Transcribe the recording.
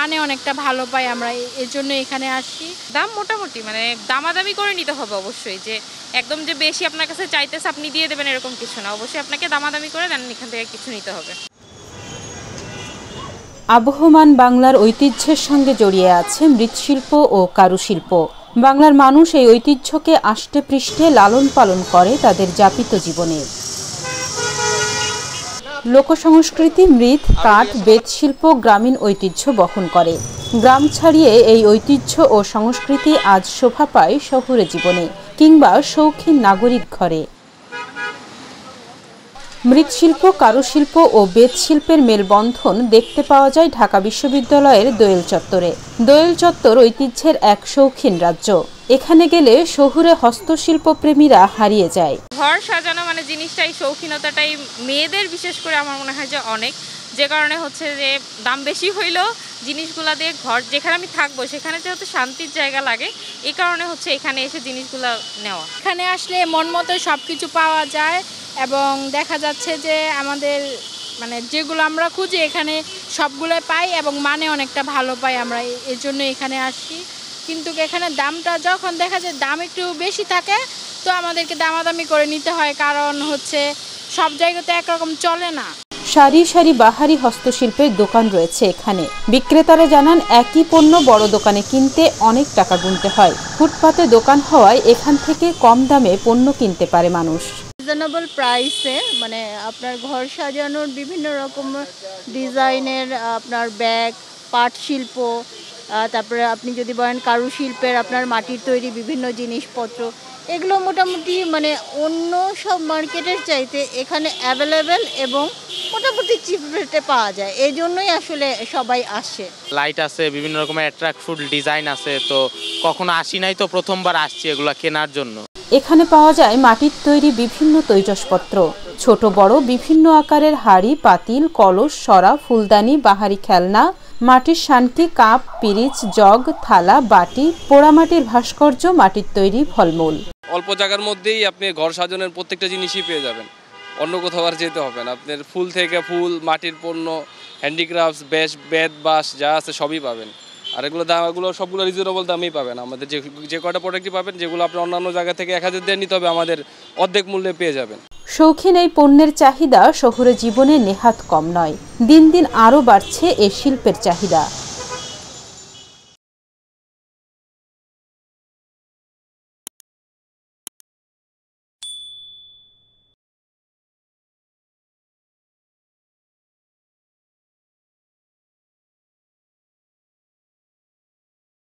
মানে অনেকটা ভালো পাই আমরা, এর জন্য এখানে আসি। দাম মোটামুটি মানে দামাদামি করে নিতে হবে অবশ্যই, যে একদম যে বেশি আপনার কাছে চাইতেছে আপনি দিয়ে দেবেন এরকম কিছু না, অবশ্যই আপনাকে দামাদামি করে দেন এখান থেকে কিছু নিতে হবে। আবহমান বাংলার ঐতিহ্যের সঙ্গে জড়িয়ে আছে মৃৎশিল্প ও কারুশিল্প। বাংলার মানুষ এই ঐতিহ্যকে আষ্টে পৃষ্ঠে লালন পালন করে তাদের যাপিত জীবনে। লোকসংস্কৃতি মৃৎ, কাঠ, বেতশিল্প গ্রামীণ ঐতিহ্য বহন করে। গ্রাম ছাড়িয়ে এই ঐতিহ্য ও সংস্কৃতি আজ শোভা পায় শহুরে জীবনে কিংবা শৌখিন নাগরিক ঘরে। মৃৎশিল্প, কারুশিল্প ও বেতশিল্পের মেলবন্ধন দেখতে পাওয়া যায় ঢাকা বিশ্ববিদ্যালয়ের দোয়েল চত্বরে। দোয়েল চত্বর ঐতিহ্যের এক শৌখিন রাজ্য। এখানে গেলে শহুরে হস্তশিল্প প্রেমীরা হারিয়ে যায়। ঘর সাজানো মানে জিনিসটাই, শৌখিনতাটাই মেয়েদের বিশেষ করে আমার মনে হয় যে অনেক, যে কারণে হচ্ছে যে দাম বেশি হইলেও জিনিসগুলা দিয়ে ঘর যেখানে আমি থাকবো সেখানে যেহেতু শান্তির জায়গা লাগে, এই কারণে হচ্ছে এখানে এসে জিনিসগুলো নেওয়া। এখানে আসলে মন মতো সব কিছু পাওয়া যায় এবং দেখা যাচ্ছে যে আমাদের মানে যেগুলো আমরা খুঁজি এখানে সবগুলোই পাই এবং মানে অনেকটা ভালো পাই আমরা, এর জন্য এখানে আসি। কিন্তু এখানে দামটা যখন দেখা যায় দাম একটু বেশি থাকে তো আমাদেরকে দামাদামি করে নিতে হয়, কারণ হচ্ছে সব জায়গাতে একরকম চলে না। সারি সারি বাহারি হস্তশিল্পের দোকান রয়েছে এখানে। বিক্রেতারা জানান একই পণ্য বড় দোকানে কিনতে অনেক টাকা গুনতে হয়। ফুটপাতে দোকান হওয়ায় এখান থেকে কম দামে পণ্য কিনতে পারে মানুষ। রিজনেবল প্রাইসে মানে আপনার ঘর সাজানোর বিভিন্ন রকম ডিজাইনের আপনার ব্যাগ, পাট শিল্প, তারপরে আপনি যদি বলেন কারুশিল্পের আপনার মাটির তৈরি বিভিন্ন জিনিসপত্র, এগুলো মোটামুটি মানে অন্য সব মার্কেটের চাইতে এখানে অ্যাভেলেবেল এবং মোটামুটি চিপ রেটে পাওয়া যায়, এই জন্যই আসলে সবাই আসে। লাইট আছে, বিভিন্ন রকমের অ্যাট্রাক্টফুল ডিজাইন আছে, তো কখনো আসি নাই, তো প্রথমবার আসছি এগুলো কেনার জন্য। এখানে পাওয়া যায় মাটির তৈরি বিভিন্ন তৈজসপত্র, ছোট বড় বিভিন্ন আকারের হাঁড়ি, পাতিল, কলস, সরা, ফুলদানি, বাহারি খেলনা, মাটির শানকি, কাপ, পিরিচ, জগ, থালা, বাটি, পোড়ামাটির ভাস্কর্য, মাটির তৈরি ফলমূল। অল্প জায়গার মধ্যেই আপনি ঘর সাজানোর প্রত্যেকটা জিনিসই পেয়ে যাবেন, অন্য কোথাও আর যেতে হবে না। আপনার ফুল থেকে ফুল, মাটির পণ্য, হ্যান্ডিক্রাফটস, বেত বাঁশ যা আছে সবই পাবেন। আর এগুলো সবগুলো রিজনেবল দামেই পাবেন। আমাদের যে কয়টা প্রোডাক্টই পাবেন যেগুলো আপনি অন্যান্য জায়গা থেকে 1000 দিয়ে নিতে হবে, আমাদের অর্ধেক মূল্যে পেয়ে যাবেন। শৌখিন এই পণ্যের চাহিদা শহুরে জীবনে নেহাত কম নয়। দিন দিন আরও বাড়ছে এ শিল্পের চাহিদা।